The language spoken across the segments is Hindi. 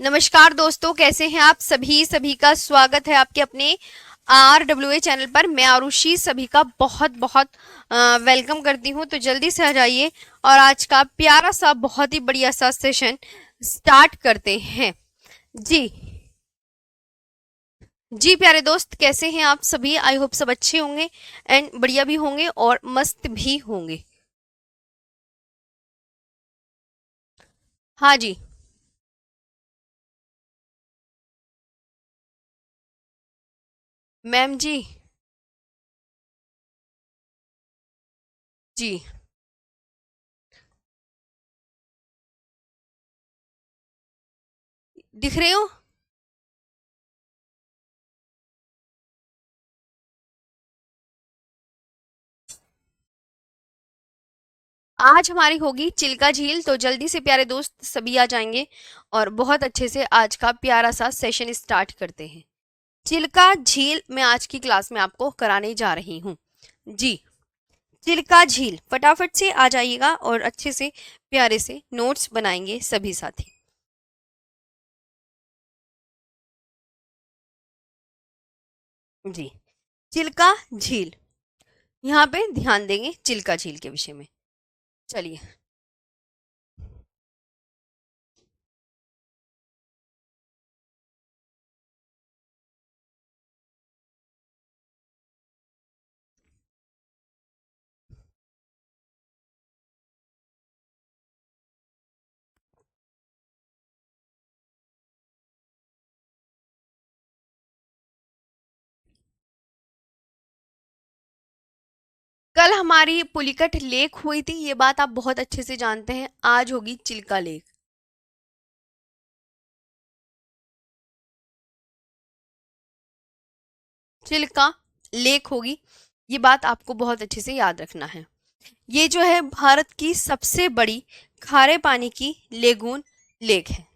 नमस्कार दोस्तों, कैसे हैं आप सभी। सभी का स्वागत है आपके अपने RWA चैनल पर। मैं आरुषि सभी का बहुत बहुत वेलकम करती हूं। तो जल्दी से आ जाइए और आज का प्यारा सा बहुत ही बढ़िया सा सेशन स्टार्ट करते हैं। जी जी प्यारे दोस्त, कैसे हैं आप सभी। आई होप सब अच्छे होंगे एंड बढ़िया भी होंगे और मस्त भी होंगे। हाँ जी। मैम जी। जी दिख रहे हो। आज हमारी होगी चिल्का झील। तो जल्दी से प्यारे दोस्त सभी आ जाएंगे और बहुत अच्छे से आज का प्यारा सा सेशन स्टार्ट करते हैं। चिल्का झील मैं आज की क्लास में आपको कराने जा रही हूँ। जी, चिल्का झील फटाफट से आ जाइएगा और अच्छे से प्यारे से नोट्स बनाएंगे सभी साथी। जी, चिल्का झील, यहाँ पे ध्यान देंगे चिल्का झील के विषय में। चलिए। कल हमारी पुलिकट लेक हुई थी, ये बात आप बहुत अच्छे से जानते हैं। आज होगी चिल्का लेक। चिल्का लेक होगी, ये बात आपको बहुत अच्छे से याद रखना है। ये जो है भारत की सबसे बड़ी खारे पानी की लेगून लेक है।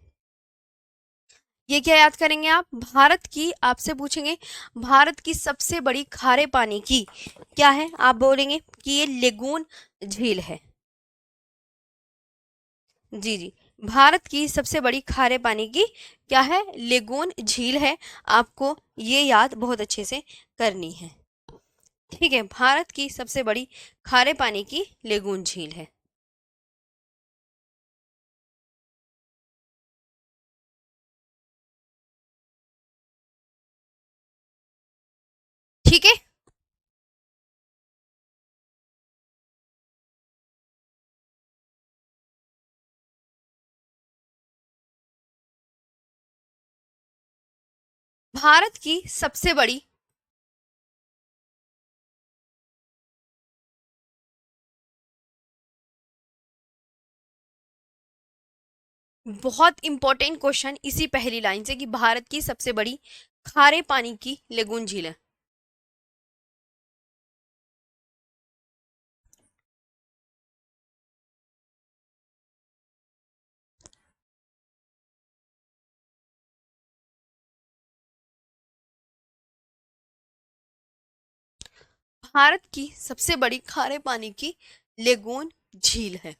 ये क्या याद करेंगे आप, भारत की, आपसे पूछेंगे भारत की सबसे बड़ी खारे पानी की क्या है, आप बोलेंगे कि ये लेगून झील है। जी जी, भारत की सबसे बड़ी खारे पानी की क्या है, लेगून झील है। आपको ये याद बहुत अच्छे से करनी है। ठीक है, भारत की सबसे बड़ी खारे पानी की लेगून झील है। ठीक है। भारत की सबसे बड़ी, बहुत इंपॉर्टेंट क्वेश्चन इसी पहली लाइन से कि भारत की सबसे बड़ी खारे पानी की लेगून झील है। भारत की सबसे बड़ी खारे पानी की लेगून झील है।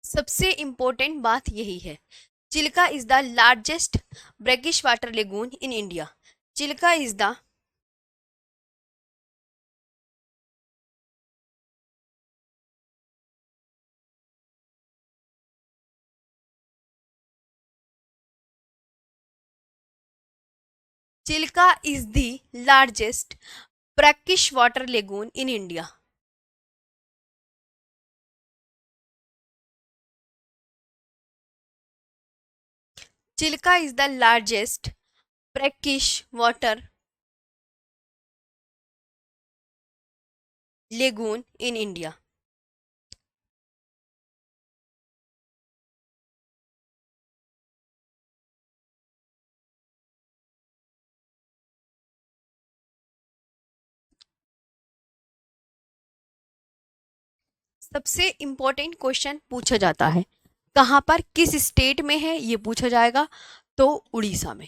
सबसे इंपॉर्टेंट बात यही है। Chilka is the largest brackish water lagoon in India. Chilka is the, Chilka is the largest brackish water lagoon in India. Chilka is the largest brackish water lagoon in India. सबसे इंपॉर्टेंट क्वेश्चन पूछा जाता है कहाँ पर, किस स्टेट में है, ये पूछा जाएगा। तो उड़ीसा में।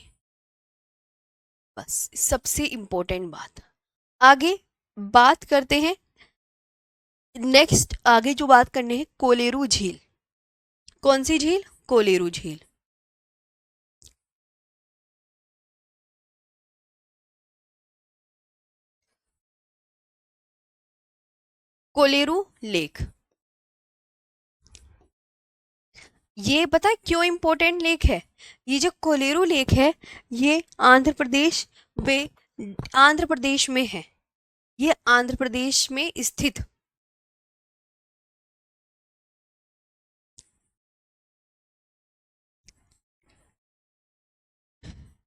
बस सबसे इंपॉर्टेंट बात। आगे बात करते हैं। नेक्स्ट आगे जो बात करनी है, कोलेरू झील। कौन सी झील, कोलेरू झील। कोलेरू लेक, ये पता है क्यों इम्पोर्टेंट लेक है? ये जो कोलेरू लेक है ये वे आंध्र प्रदेश में है। ये आंध्र प्रदेश में स्थित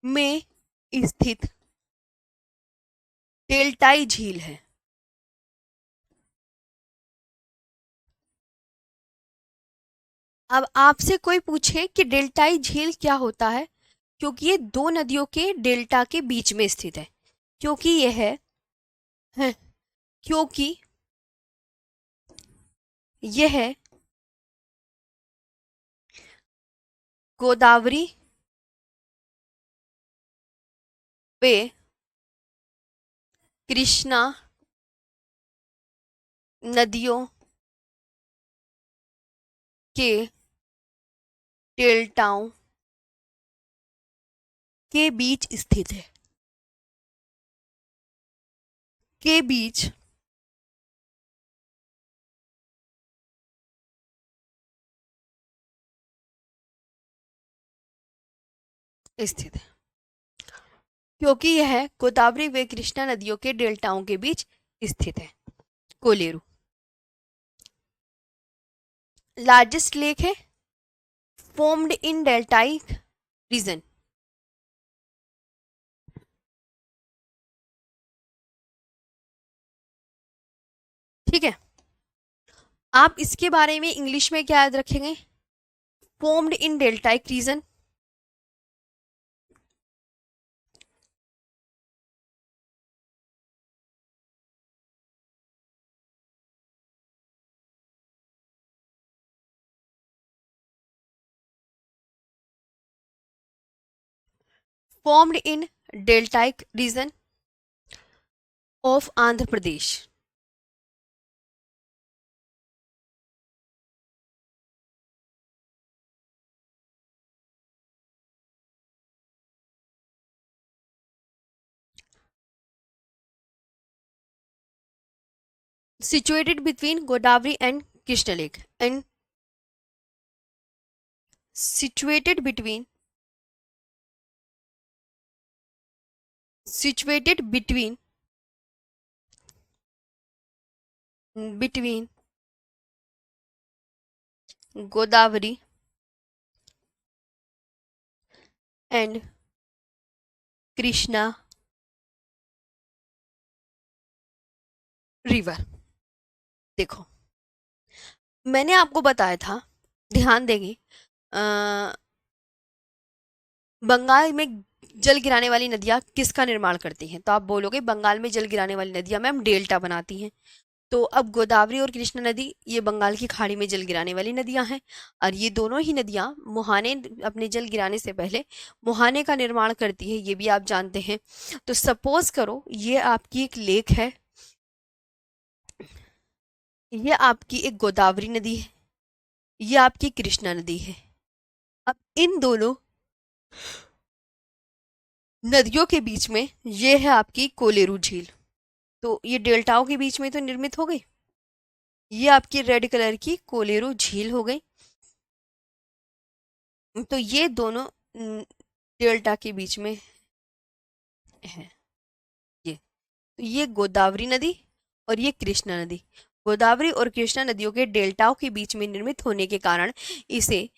में स्थित डेल्टाई झील है। अब आपसे कोई पूछे कि डेल्टाई झील क्या होता है, क्योंकि ये दो नदियों के डेल्टा के बीच में स्थित है। क्योंकि यह है क्योंकि यह गोदावरी व कृष्णा नदियों के डेल्टाओं के बीच स्थित है। के बीच स्थित है, क्योंकि यह गोदावरी व कृष्णा नदियों के डेल्टाओं के बीच स्थित है। कोलेरू लार्जेस्ट लेक है, फॉर्म्ड इन डेल्टाइक रीजन। ठीक है, आप इसके बारे में इंग्लिश में क्या याद रखेंगे? Formed in deltaic region. Formed in deltaic region of Andhra Pradesh. situated between Godavari and Krishna Lake and situated between between Godavari and Krishna river. देखो, मैंने आपको बताया था, ध्यान देंगे, बंगाल में जल गिराने वाली नदियां किसका निर्माण करती हैं? तो आप बोलोगे बंगाल में जल गिराने वाली नदियां मैम डेल्टा बनाती हैं। तो अब गोदावरी और कृष्णा नदी ये बंगाल की खाड़ी में जल गिराने वाली नदियां हैं, और ये दोनों ही नदियां मुहाने अपने जल गिराने से पहले मुहाने का निर्माण करती है, ये भी आप जानते हैं। तो सपोज करो ये आपकी एक लेक है, ये आपकी एक गोदावरी नदी है, ये आपकी कृष्णा नदी है। अब इन दोनों नदियों के बीच में ये है आपकी कोलेरू झील। तो ये डेल्टाओं के बीच में तो निर्मित हो गई, ये आपकी रेड कलर की कोलेरू झील हो गई। तो ये दोनों डेल्टा के बीच में है। तो ये गोदावरी नदी और ये कृष्णा नदी, गोदावरी और कृष्णा नदियों के डेल्टाओं के बीच में निर्मित होने के कारण इसे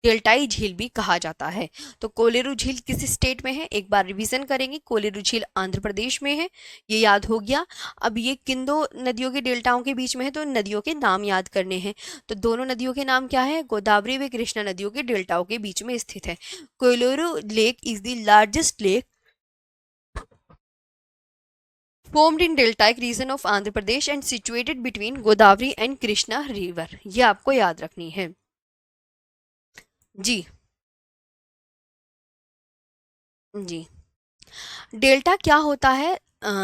डेल्टाई झील भी कहा जाता है। तो कोलेरू झील किस स्टेट में है? एक बार रिवीजन करेंगे, कोलेरू झील आंध्र प्रदेश में है, ये याद हो गया। अब ये किन दो नदियों के डेल्टाओं के बीच में है? तो नदियों के नाम याद करने हैं। तो दोनों नदियों के नाम क्या है? गोदावरी व कृष्णा नदियों के डेल्टाओं के बीच में स्थित है। Kolleru lake is the largest lake formed in deltaic region of Andhra Pradesh and situated between Godavari and Krishna river। ये आपको याद रखनी है जी। जी, डेल्टा क्या होता है?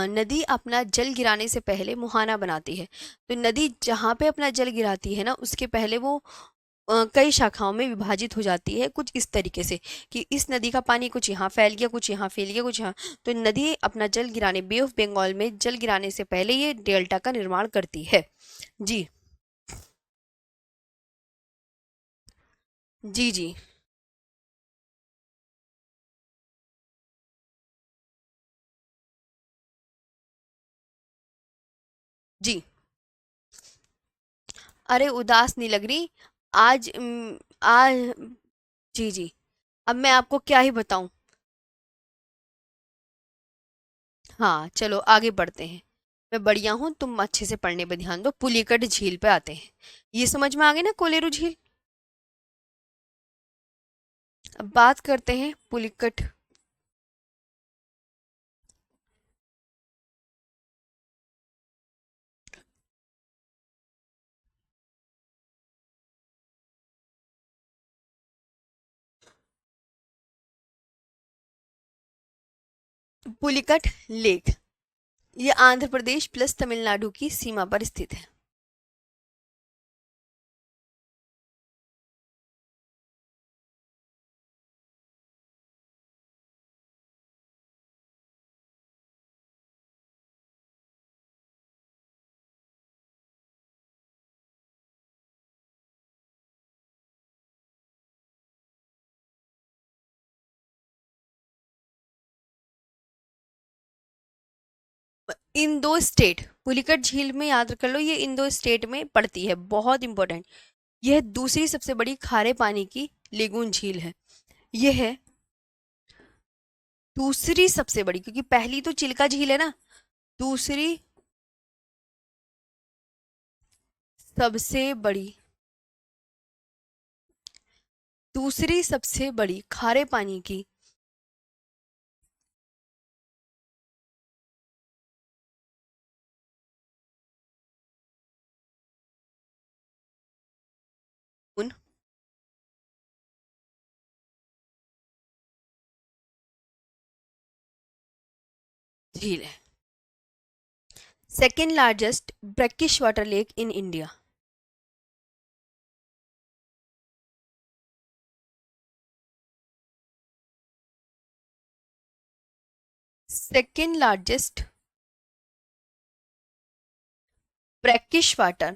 नदी अपना जल गिराने से पहले मुहाना बनाती है। तो नदी जहाँ पे अपना जल गिराती है ना, उसके पहले वो कई शाखाओं में विभाजित हो जाती है कुछ इस तरीके से कि इस नदी का पानी कुछ यहाँ फैल गया, कुछ यहाँ फैल गया, कुछ यहाँ। तो नदी अपना जल गिराने, बे ऑफ बंगाल में जल गिराने से पहले ये डेल्टा का निर्माण करती है। जी जी जी जी। अरे उदास नहीं लग रही आज। आज जी जी। अब मैं आपको क्या ही बताऊं। हाँ चलो आगे बढ़ते हैं। मैं बढ़िया हूँ, तुम अच्छे से पढ़ने पे ध्यान दो। पुलिकट झील पे आते हैं। ये समझ में आ गई ना, कोलेरू झील। अब बात करते हैं पुलिकट। पुलिकट लेक ये आंध्र प्रदेश प्लस तमिलनाडु की सीमा पर स्थित है। इंदो स्टेट, पुलिकट झील में याद कर लो, ये इंदो स्टेट में पड़ती है, बहुत इंपॉर्टेंट। यह दूसरी सबसे बड़ी खारे पानी की लेगून झील है। यह है दूसरी सबसे बड़ी, क्योंकि पहली तो चिल्का झील है ना। दूसरी सबसे बड़ी, दूसरी सबसे बड़ी खारे पानी की उन झील है। Second largest brackish water lake in India. Second largest brackish water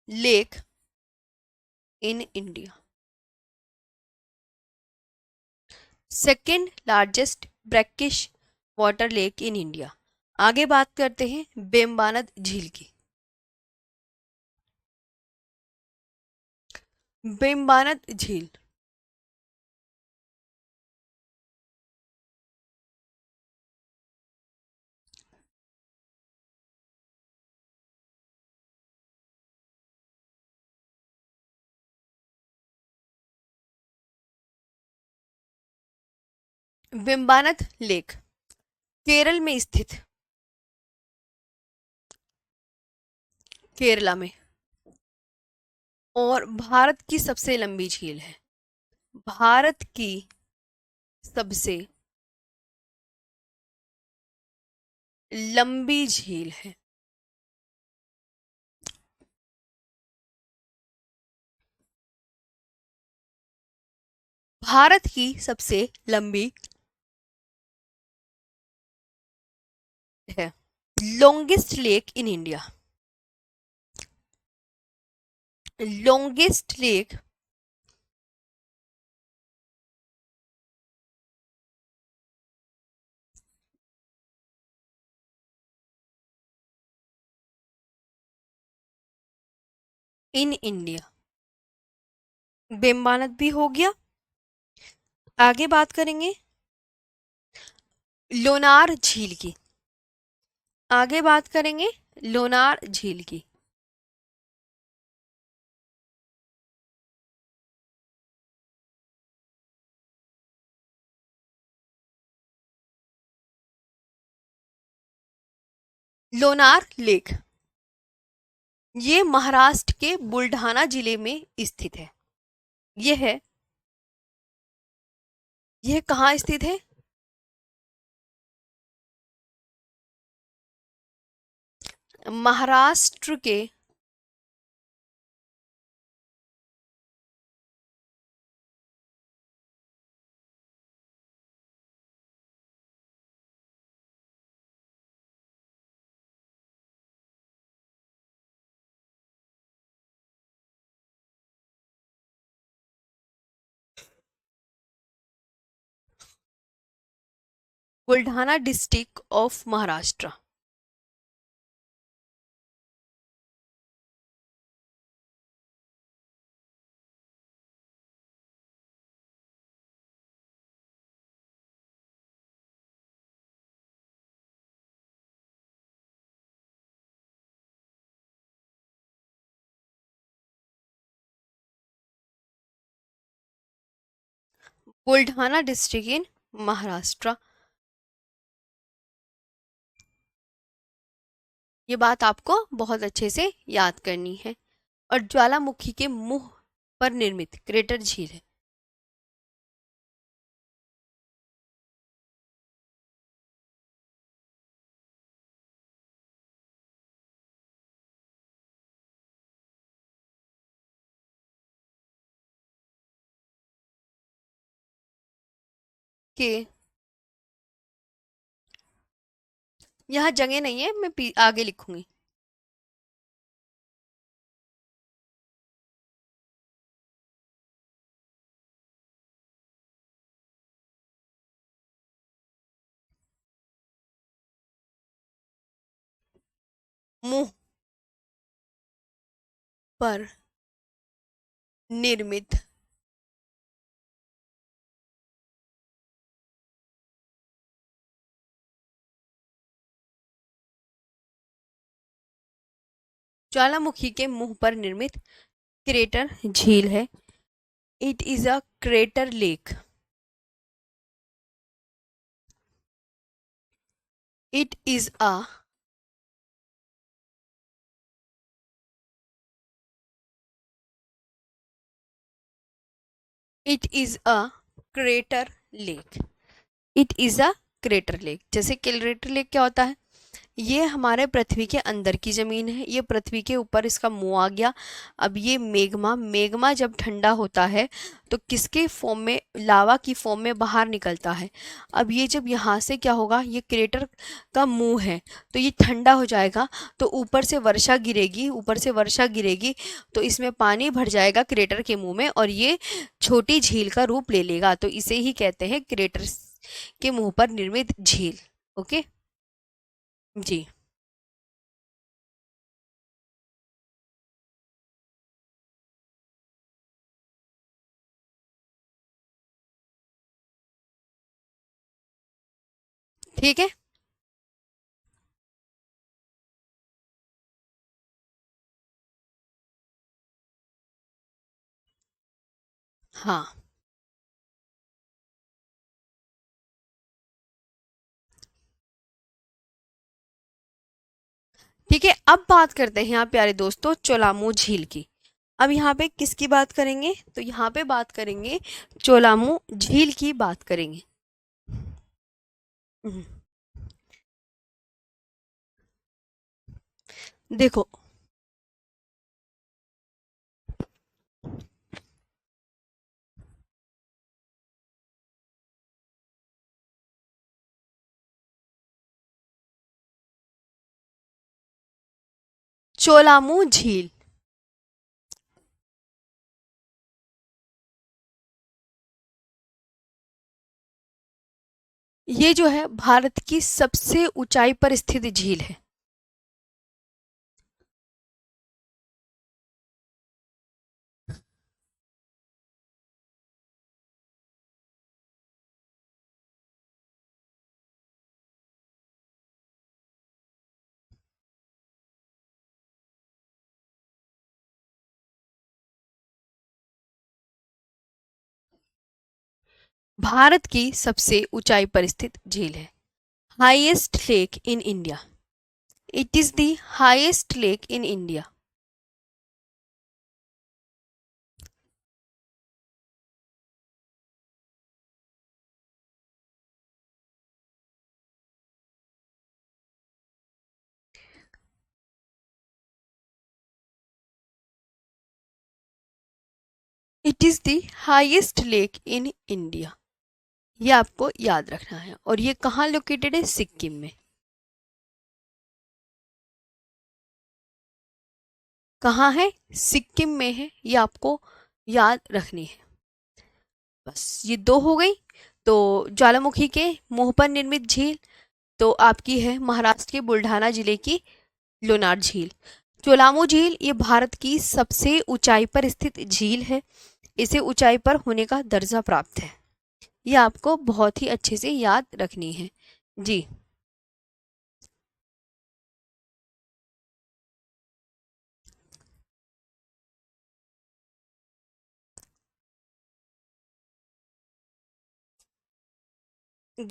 lake in India. Second largest brackish water lake in India. आगे बात करते हैं बेम्बानद झील की। बेम्बानद झील बेम्बानद लेक केरल में स्थित, केरला में, और भारत की सबसे लंबी झील है। भारत की सबसे लंबी झील है। भारत की सबसे लंबी है। Longest lake in India. Longest lake in India. Vembanad भी हो गया। आगे बात करेंगे लोनार झील की। आगे बात करेंगे लोनार झील की। लोनार लेक ये महाराष्ट्र के बुल्ढाना जिले में स्थित है। यह है, यह कहाँ स्थित है? महाराष्ट्र के Buldhana district of Maharashtra. Buldhana district in Maharashtra. ये बात आपको बहुत अच्छे से याद करनी है। और ज्वालामुखी के मुंह पर निर्मित क्रेटर झील है। कि यहाँ जगह नहीं है, मैं आगे लिखूंगी। मुंह पर निर्मित ज्वालामुखी के मुंह पर निर्मित क्रेटर झील है। It is a crater lake. It is a it is a crater lake. It is a crater lake. जैसे क्रेटर लेक क्या होता है? ये हमारे पृथ्वी के अंदर की जमीन है, ये पृथ्वी के ऊपर इसका मुंह आ गया। अब ये मेग्मा मेग्मा जब ठंडा होता है तो किसके फॉर्म में, लावा की फॉर्म में बाहर निकलता है। अब ये जब यहाँ से क्या होगा, ये क्रेटर का मुंह है तो ये ठंडा हो जाएगा, तो ऊपर से वर्षा गिरेगी, ऊपर से वर्षा गिरेगी तो इसमें पानी भर जाएगा क्रेटर के मुंह में और ये छोटी झील का रूप ले लेगा। तो इसे ही कहते हैं क्रेटर के मुंह पर निर्मित झील। ओके जी। ठीक है। हाँ ठीक है। अब बात करते हैं यहाँ प्यारे दोस्तों चोलामू झील की। अब यहाँ पे किसकी बात करेंगे? तो यहाँ पे बात करेंगे चोलामू झील की बात करेंगे। हम्म, देखो, चोलामू झील ये जो है भारत की सबसे ऊंचाई पर स्थित झील है। भारत की सबसे ऊंचाई पर स्थित झील है। Highest lake in India. It is the highest lake in India. It is the highest lake in India. ये आपको याद रखना है। और ये कहाँ लोकेटेड है? सिक्किम में। कहाँ है? सिक्किम में है। ये आपको याद रखनी है। बस ये दो हो गई। तो ज्वालामुखी के मुंह पर निर्मित झील तो आपकी है महाराष्ट्र के बुल्ढाना जिले की लोनार झील। चोलामू झील ये भारत की सबसे ऊंचाई पर स्थित झील है। इसे ऊंचाई पर होने का दर्जा प्राप्त है। ये आपको बहुत ही अच्छे से याद रखनी है जी।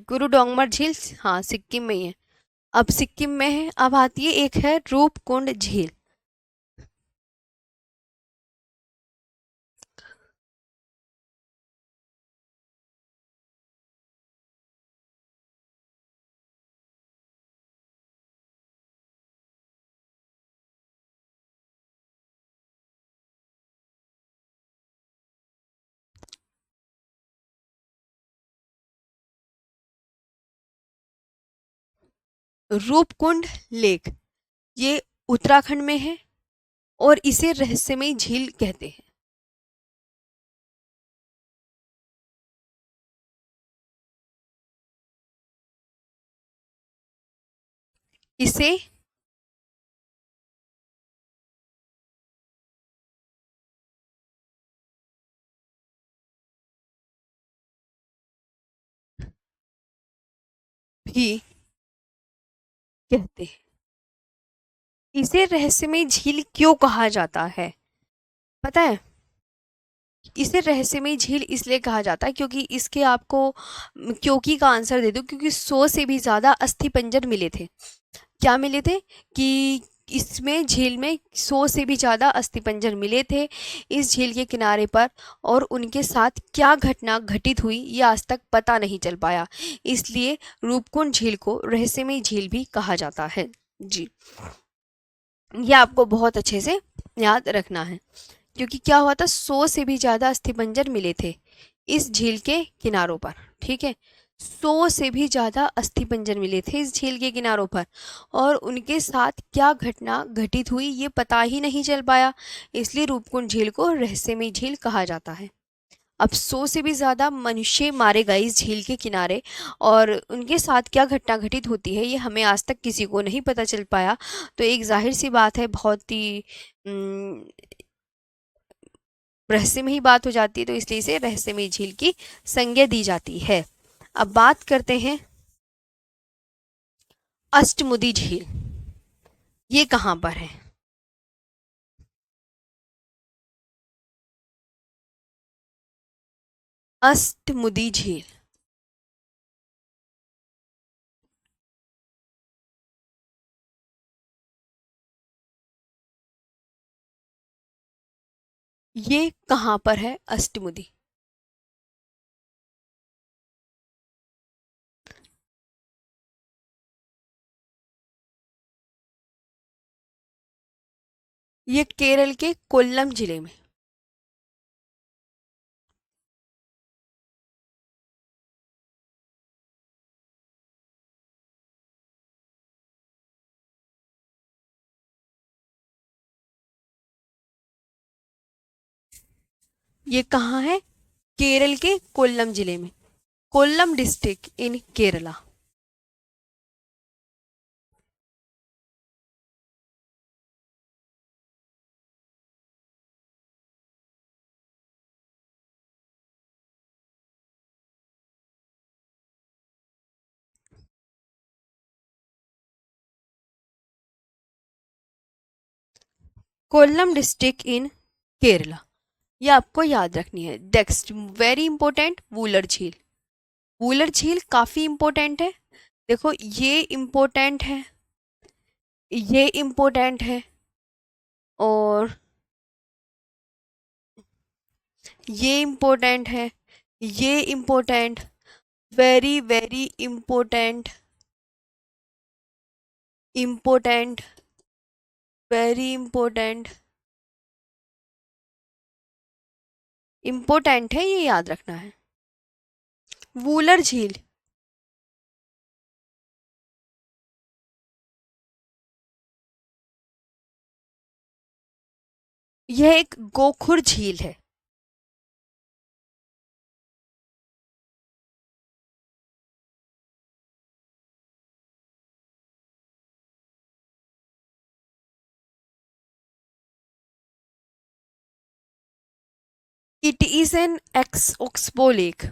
गुरु डोंगमर झील, हाँ सिक्किम में ही है। अब सिक्किम में है। अब आती है एक है रूपकुंड झील। रूपकुंड लेक ये उत्तराखंड में है और इसे रहस्यमयी झील कहते हैं। इसे भी कहते हैं। इसे रहस्यमयी झील क्यों कहा जाता है पता है? इसे रहस्यमयी झील इसलिए कहा जाता है क्योंकि इसके आपको क्योंकि का आंसर दे दूं, क्योंकि 100 से भी ज्यादा अस्थिपंजर मिले थे। क्या मिले थे? कि इसमें झील में 100 से भी ज़्यादा अस्थिपंजर मिले थे इस झील के किनारे पर। और उनके साथ क्या घटना घटित हुई ये आज तक पता नहीं चल पाया। इसलिए रूपकुंड झील को रहस्यमयी झील भी कहा जाता है जी। ये आपको बहुत अच्छे से याद रखना है क्योंकि क्या हुआ था, 100 से भी ज़्यादा अस्थिपंजर मिले थे इस झील के किनारों पर। ठीक है, 100 से भी ज़्यादा अस्थिपंजर मिले थे इस झील के किनारों पर। और उनके साथ क्या घटना घटित हुई ये पता ही नहीं चल पाया। इसलिए रूपकुंड झील को रहस्यमयी झील कहा जाता है। अब 100 से भी ज़्यादा मनुष्य मारे गए इस झील के किनारे। और उनके साथ क्या घटना घटित होती है ये हमें आज तक किसी को नहीं पता चल पाया। तो एक जाहिर सी बात है, बहुत ही रहस्यमयी बात हो जाती है। तो इसलिए इसे रहस्यमयी झील की संज्ञा दी जाती है। अब बात करते हैं अष्टमुदी झील। ये कहाँ पर है? अष्टमुदी झील ये कहाँ पर है अष्टमुदी? ये केरल के कोल्लम जिले में। ये कहाँ है? केरल के कोल्लम जिले में। Kollam district in Kerala. Kollam district in Kerala. ये आपको याद रखनी है। नेक्स्ट वेरी इंपॉर्टेंट, वूलर झील। वूलर झील काफी इंपॉर्टेंट है। देखो ये इंपॉर्टेंट है, ये इंपॉर्टेंट है, और ये इंपॉर्टेंट है, ये important, very very important, important, very important, important है, ये याद रखना है। वूलर झील, यह एक गोखुर झील है। It is an x oxbow lake.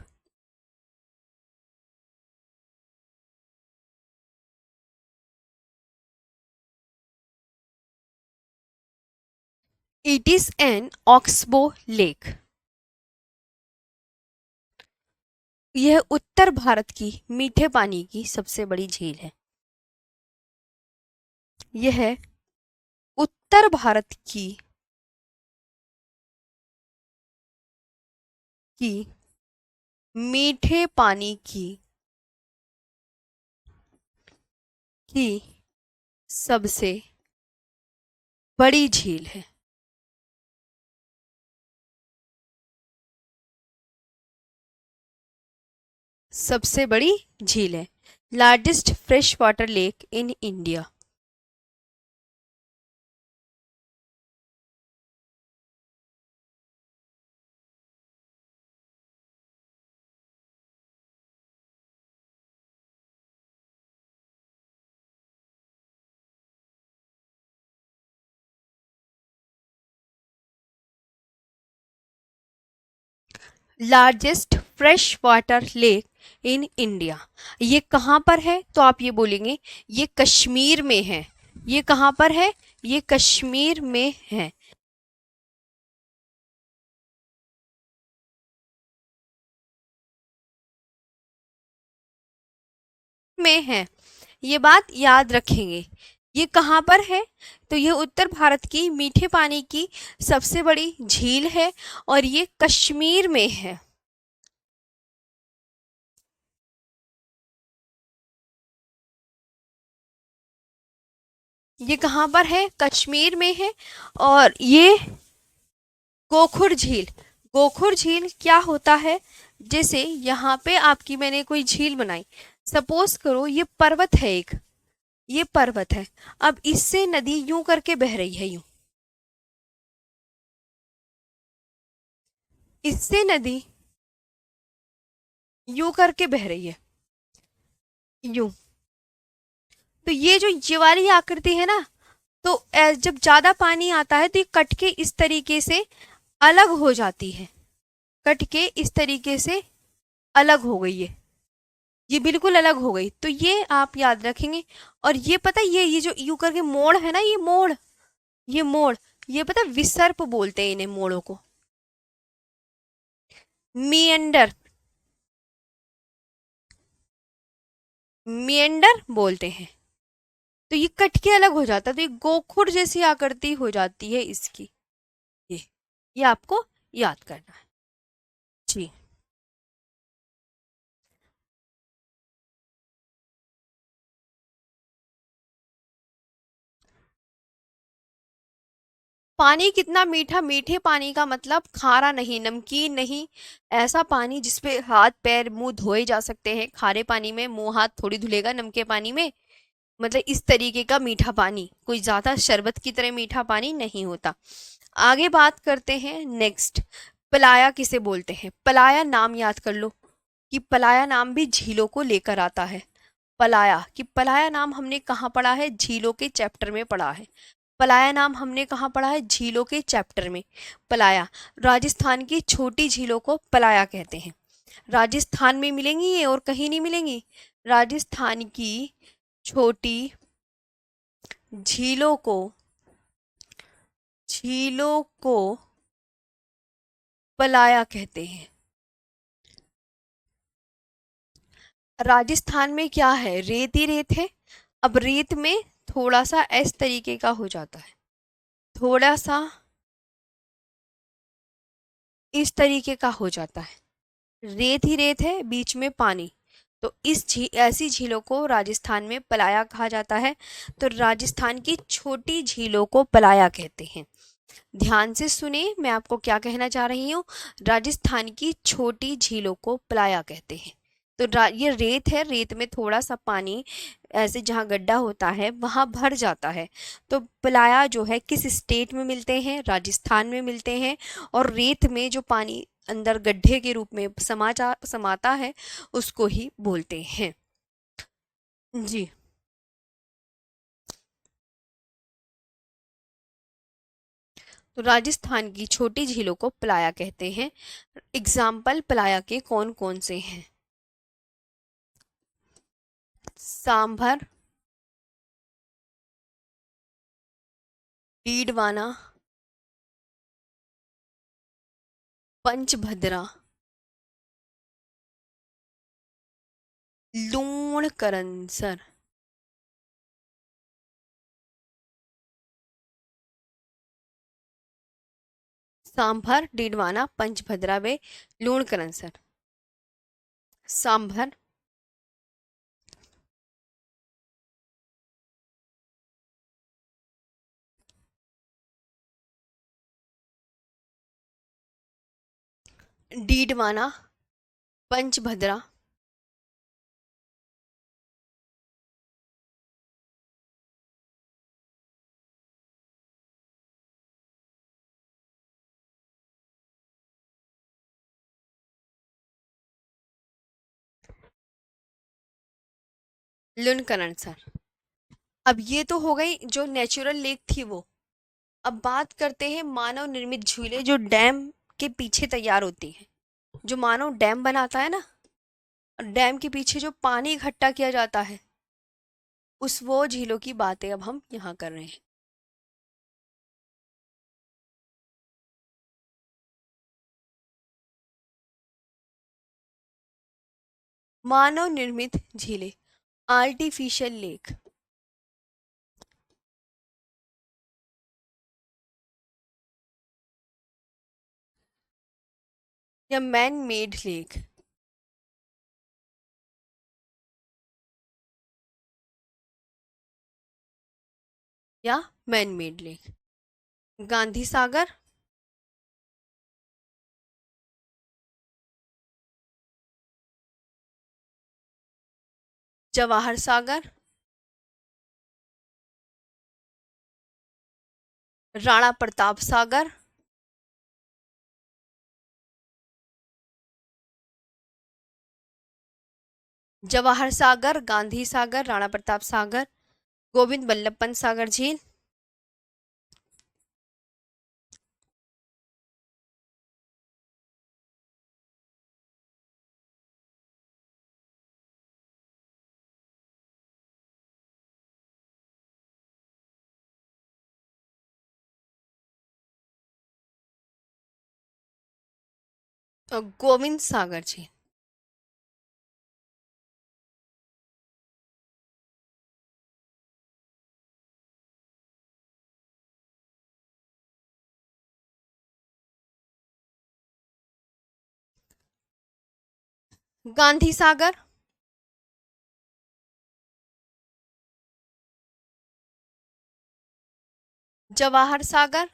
It is an oxbow lake. यह उत्तर भारत की मीठे पानी की सबसे बड़ी झील है। यह उत्तर भारत की मीठे पानी की सबसे बड़ी झील है। सबसे बड़ी झील है। Largest fresh water lake in India. Largest fresh water lake in India. ये कहाँ पर है? तो आप ये बोलेंगे ये कश्मीर में है। ये कहाँ पर है? ये कश्मीर में है। में है, ये बात याद रखेंगे। ये कहाँ पर है? तो ये उत्तर भारत की मीठे पानी की सबसे बड़ी झील है और ये कश्मीर में है। ये कहाँ पर है? कश्मीर में है। और ये गोखुर झील, गोखुर झील क्या होता है? जैसे यहाँ पे आपकी मैंने कोई झील बनाई, सपोज करो ये पर्वत है एक, ये पर्वत है। अब इससे नदी यूं करके बह रही है, यूं, इससे नदी यूं करके बह रही है, यूं। तो ये जो ये वाली आकृति है ना, तो जब ज्यादा पानी आता है तो ये कट के इस तरीके से अलग हो जाती है। कट के इस तरीके से अलग हो गई है, ये बिल्कुल अलग हो गई। तो ये आप याद रखेंगे। और ये पता है, ये जो यू करके मोड़ है ना, ये मोड़, ये मोड़, ये पता है विसर्प बोलते हैं इन्हें, मोड़ों को मिएंडर, मिएंडर बोलते हैं। तो ये कट के अलग हो जाता है, तो ये गोखुर जैसी आकृति हो जाती है इसकी। ये ये आपको याद करना है जी। पानी कितना मीठा? मीठे पानी का मतलब खारा नहीं, नमकीन नहीं, ऐसा पानी जिसपे हाथ पैर मुंह धोए जा सकते हैं। खारे पानी में मुंह हाथ थोड़ी धुलेगा, नमके पानी में। मतलब इस तरीके का मीठा पानी, कोई ज्यादा शरबत की तरह मीठा पानी नहीं होता। आगे बात करते हैं नेक्स्ट। पलाया किसे बोलते हैं? पलाया नाम याद कर लो कि पलाया नाम भी झीलों को लेकर आता है। पलाया, कि पलाया नाम हमने कहाँ पढ़ा है? झीलों के चैप्टर में पढ़ा है। पलाया नाम हमने कहाँ पढ़ा है? झीलों के चैप्टर में। पलाया, राजस्थान की छोटी झीलों को पलाया कहते हैं। राजस्थान में मिलेंगी ये, और कहीं नहीं मिलेंगी। राजस्थान की छोटी झीलों को, झीलों को पलाया कहते हैं। राजस्थान में क्या है? रेत ही रेत है। अब रेत में थोड़ा सा इस तरीके का हो जाता है, थोड़ा सा इस तरीके का हो जाता है। रेत ही रेत है, बीच में पानी। तो इस ऐसी झीलों को राजस्थान में पलाया कहा जाता है। तो राजस्थान की छोटी झीलों को पलाया कहते हैं। ध्यान से सुने, मैं आपको क्या कहना चाह रही हूँ। राजस्थान की छोटी झीलों को प्लाया कहते हैं। तो ये रेत है, रेत में थोड़ा सा पानी ऐसे जहाँ गड्ढा होता है वहां भर जाता है। तो प्लाया जो है किस स्टेट में मिलते हैं, राजस्थान में मिलते हैं। और रेत में जो पानी अंदर गड्ढे के रूप में समाता है उसको ही बोलते हैं। जी। तो राजस्थान की छोटी झीलों को प्लाया कहते हैं। एग्जाम्पल प्लाया के कौन कौन से हैं। सांभर, डीडवाना, पंचभद्रा, लूणकरनसर। सांभर, डीडवाना, पंचभद्रा व लूणकरनसर। सांभर, डीडवाना, पंचभद्रा, लूणकरनसर। अब ये तो हो गई जो नेचुरल लेक थी वो। अब बात करते हैं मानव निर्मित झीलें जो डैम के पीछे तैयार होती हैं। जो मानव डैम बनाता है ना, डैम के पीछे जो पानी इकट्ठा किया जाता है, उस वो झीलों की बातें अब हम यहाँ कर रहे हैं। मानव निर्मित झीलें, आर्टिफिशियल लेक या मैन मेड लेक। या man made lake. Gandhi Sagar, Jawahar Sagar, Rana Pratap Sagar, Jawahar Sagar, Gandhi Sagar, Rana Pratap Sagar, Govind Ballabh Pant Sagar झील। और गोविंद सागर झील। गांधी सागर, जवाहर सागर,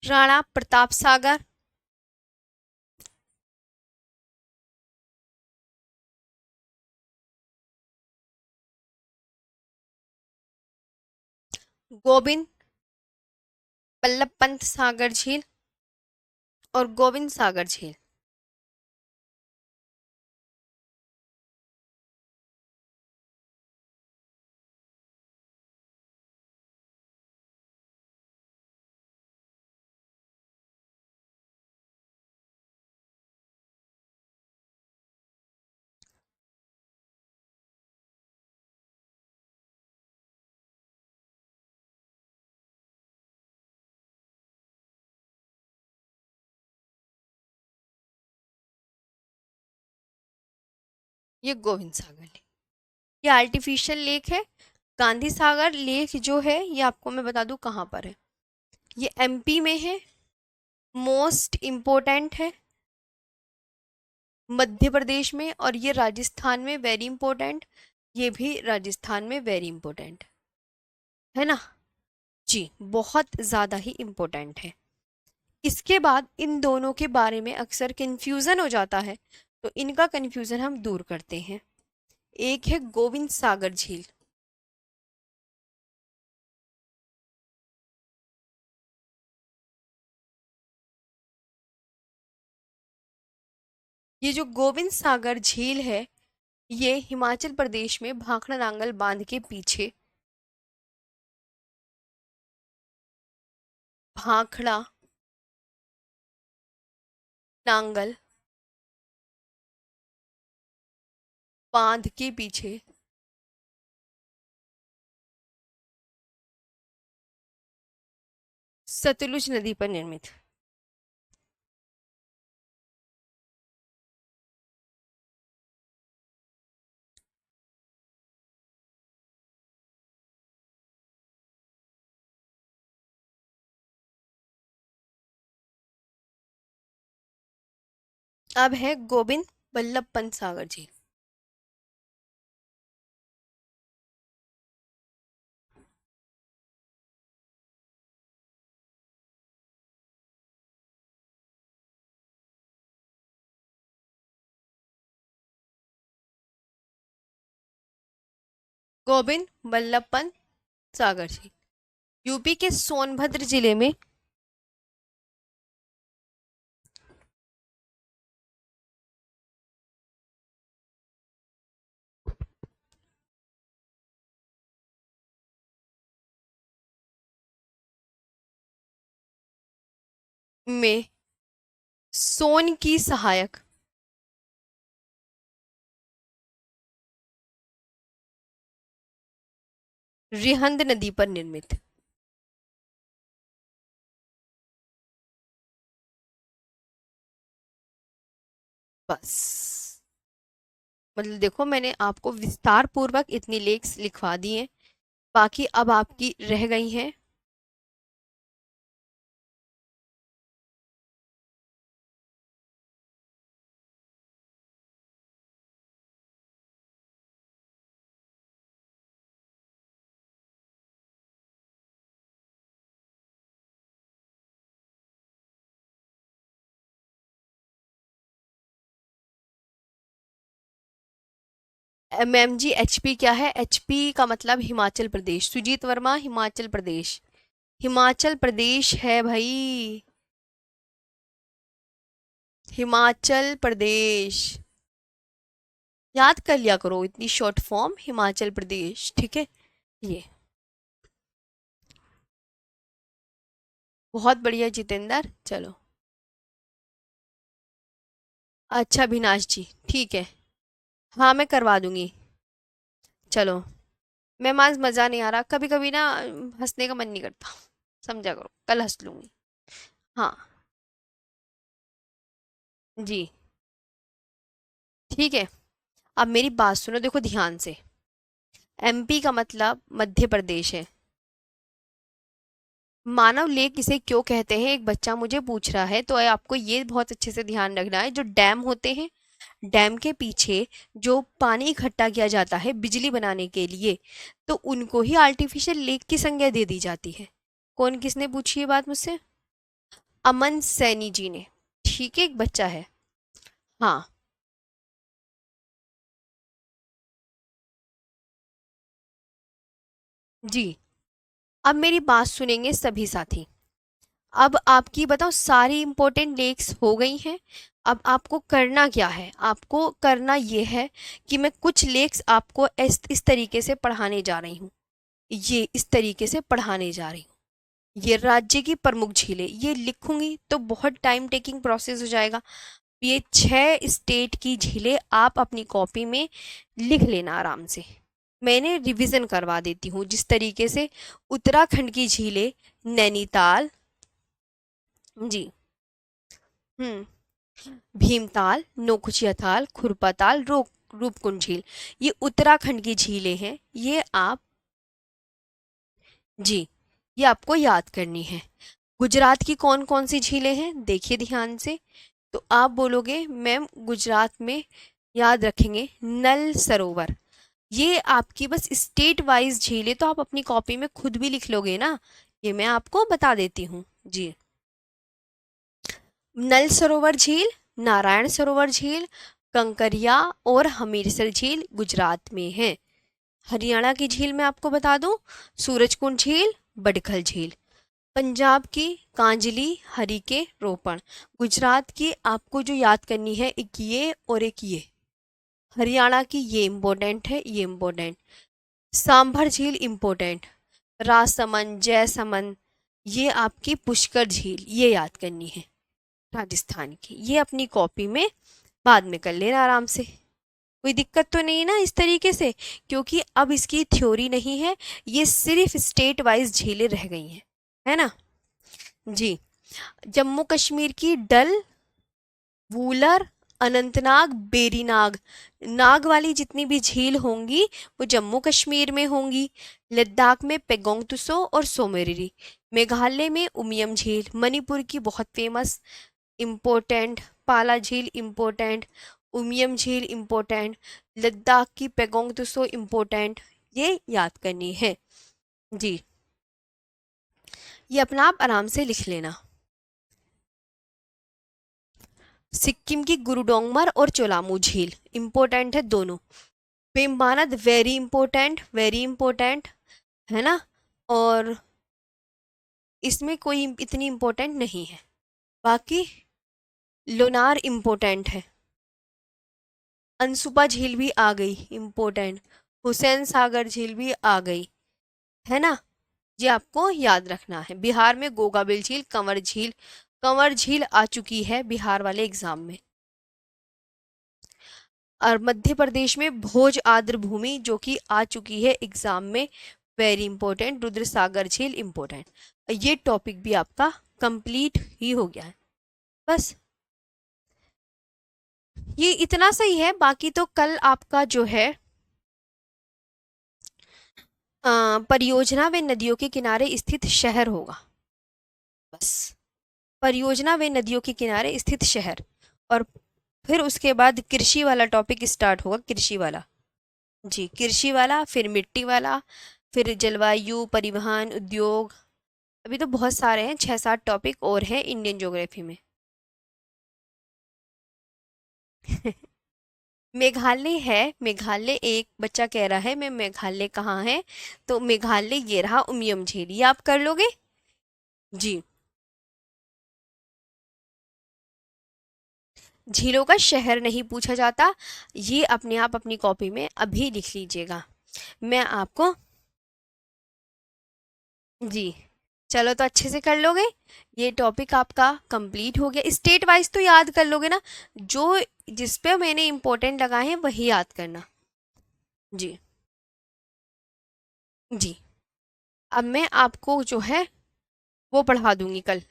राणा प्रताप सागर, गोविंद बल्लभ पंत सागर झील और गोविंद सागर झील। ये गोविंद सागर लेक, ये आर्टिफिशियल लेक है। गांधी सागर लेक जो है ये आपको मैं बता दूं कहाँ पर है। ये एमपी में है, मोस्ट इम्पोर्टेंट है। मध्य प्रदेश में, और ये राजस्थान में वेरी इंपॉर्टेंट। ये भी राजस्थान में वेरी इंपॉर्टेंट है ना। जी, बहुत ज़्यादा ही इम्पोर्टेंट है। इसके बाद इन दोनों के बारे में अक्सर कंफ्यूजन हो जाता है, तो इनका कंफ्यूजन हम दूर करते हैं। एक है गोविंद सागर झील। ये जो गोविंद सागर झील है, ये हिमाचल प्रदेश में भाखड़ा नांगल बांध के पीछे, भाखड़ा नांगल बांध के पीछे सतलुज नदी पर निर्मित। अब है गोविंद बल्लभ पंत सागर झील। गोविंद बल्लभ पंत सागर झील यूपी के सोनभद्र जिले में सोन की सहायक रिहंद नदी पर निर्मित। बस, मतलब देखो मैंने आपको विस्तार पूर्वक इतनी लेक्स लिखवा दी हैं, बाकी अब आपकी रह गई हैं। एमएमजी एचपी क्या है? एचपी का मतलब हिमाचल प्रदेश। सुजीत वर्मा हिमाचल प्रदेश, हिमाचल प्रदेश है भाई, हिमाचल प्रदेश। याद कर लिया करो इतनी शॉर्ट फॉर्म, हिमाचल प्रदेश, ठीक है। ये बहुत बढ़िया जितेंद्र, चलो। अच्छा अविनाश जी, ठीक है, हाँ मैं करवा दूंगी। चलो, मैं आज मज़ा नहीं आ रहा, कभी कभी ना हंसने का मन नहीं करता, समझा करो, कल हंस लूंगी। हाँ जी, ठीक है। अब मेरी बात सुनो, देखो ध्यान से। एमपी का मतलब मध्य प्रदेश है। मानव लेक इसे क्यों कहते हैं, एक बच्चा मुझे पूछ रहा है, तो आपको ये बहुत अच्छे से ध्यान रखना है। जो डैम होते हैं, डैम के पीछे जो पानी इकट्ठा किया जाता है बिजली बनाने के लिए, तो उनको ही आर्टिफिशियल लेक की संज्ञा दे दी जाती है। कौन, किसने पूछी ये बात मुझसे? अमन सैनी जी ने, ठीक है, एक बच्चा है। हाँ जी, अब मेरी बात सुनेंगे सभी साथी। अब आपकी बताओ सारी इंपॉर्टेंट लेक्स हो गई हैं। अब आपको करना क्या है? आपको करना ये है कि मैं कुछ लेक्स आपको इस तरीके से पढ़ाने जा रही हूँ, ये इस तरीके से पढ़ाने जा रही हूँ। ये राज्य की प्रमुख झीलें, ये लिखूंगी तो बहुत टाइम टेकिंग प्रोसेस हो जाएगा। ये 6 स्टेट की झीलें आप अपनी कॉपी में लिख लेना आराम से। मैंने रिवीजन करवा देती हूँ जिस तरीके से। उत्तराखंड की झीलें, नैनीताल, जी, हम्म, भीमताल, नौकुचिया ताल, खुरपा ताल, रूपकुंड झील, ये उत्तराखंड की झीलें हैं। ये आप, जी, ये आपको याद करनी है। गुजरात की कौन कौन सी झीलें हैं, देखिए ध्यान से। तो आप बोलोगे मैम गुजरात में याद रखेंगे नल सरोवर, ये आपकी बस स्टेट वाइज झील है, तो आप अपनी कॉपी में खुद भी लिख लोगे ना, ये मैं आपको बता देती हूँ जी। नल सरोवर झील, नारायण सरोवर झील, कंकरिया और हमीरसर झील गुजरात में है। हरियाणा की झील मैं आपको बता दूं, सूरजकुंड झील, बडखल झील। पंजाब की कांजली, हरिके, रोपण। गुजरात की आपको जो याद करनी है, एक ये और एक ये। हरियाणा की ये इम्पोर्टेंट है, ये इम्पोर्टेंट। सांभर झील इम्पोर्टेंट। राजसमंद, जयसमंद, ये आपकी पुष्कर झील, ये याद करनी है राजस्थान की। ये अपनी कॉपी में बाद में कर लेना आराम से, कोई दिक्कत तो नहीं ना इस तरीके से, क्योंकि अब इसकी थ्योरी नहीं है, ये सिर्फ स्टेट वाइज झीलें रह गई हैं, है ना जी। जम्मू कश्मीर की डल, वूलर, अनंतनाग, बेरीनाग, नाग वाली जितनी भी झील होंगी वो जम्मू कश्मीर में होंगी। लद्दाख में पेगोंग तुसो और सोमेरिरी। मेघालय में उमियम झील। मणिपुर की बहुत फेमस इम्पोर्टेंट पाला झील इम्पोर्टेंट, उमियम झील इम्पोर्टेंट, लद्दाख की पेगोंग तुसो इम्पोर्टेंट, ये याद करनी है जी। ये अपना आप आराम से लिख लेना। सिक्किम की गुरुडोंगमर और चोलामू झील इम्पोर्टेंट है दोनों। पेम्बानद वेरी इंपॉर्टेंट है ना, और इसमें कोई इतनी इम्पोर्टेंट नहीं है। बाकी लोनार इम्पोर्टेंट है। अनसुपा झील भी आ गई इम्पोर्टेंट। हुसैन सागर झील भी आ गई, है ना, ये आपको याद रखना है। बिहार में गोगाबिल झील, कंवर झील आ चुकी है बिहार वाले एग्जाम में। और मध्य प्रदेश में भोज आर्द्र भूमि जो कि आ चुकी है एग्जाम में, वेरी इंपॉर्टेंट। रुद्र सागर झील इंपॉर्टेंट। ये टॉपिक भी आपका कंप्लीट ही हो गया है। बस ये इतना सही है, बाकी तो कल आपका जो है परियोजना व नदियों के किनारे स्थित शहर होगा। बस परियोजना व नदियों के किनारे स्थित शहर, और फिर उसके बाद कृषि वाला टॉपिक स्टार्ट होगा, कृषि वाला जी, कृषि वाला, फिर मिट्टी वाला, फिर जलवायु, परिवहन, उद्योग। अभी तो बहुत सारे हैं, 6-7 टॉपिक और हैं इंडियन ज्योग्राफी में। मेघालय है, मेघालय एक बच्चा कह रहा है मैं मेघालय कहाँ है, तो मेघालय ये रहा, उमियम झील, ये आप कर लोगे जी। झीलों का शहर नहीं पूछा जाता, ये अपने आप अपनी कॉपी में अभी लिख लीजिएगा। मैं आपको जी, चलो तो अच्छे से कर लोगे। ये टॉपिक आपका कंप्लीट हो गया। स्टेट वाइज तो याद कर लोगे ना, जो जिस पे मैंने इंपॉर्टेंट लगाए हैं वही याद करना जी। जी, अब मैं आपको जो है वो पढ़ा दूंगी कल,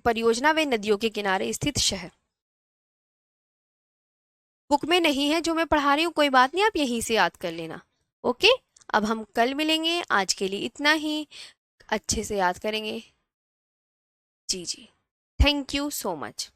परियोजना व नदियों के किनारे स्थित शहर। बुक में नहीं है जो मैं पढ़ा रही हूँ, कोई बात नहीं, आप यहीं से याद कर लेना। ओके, अब हम कल मिलेंगे, आज के लिए इतना ही। अच्छे से याद करेंगे जी जी। Thank you so much.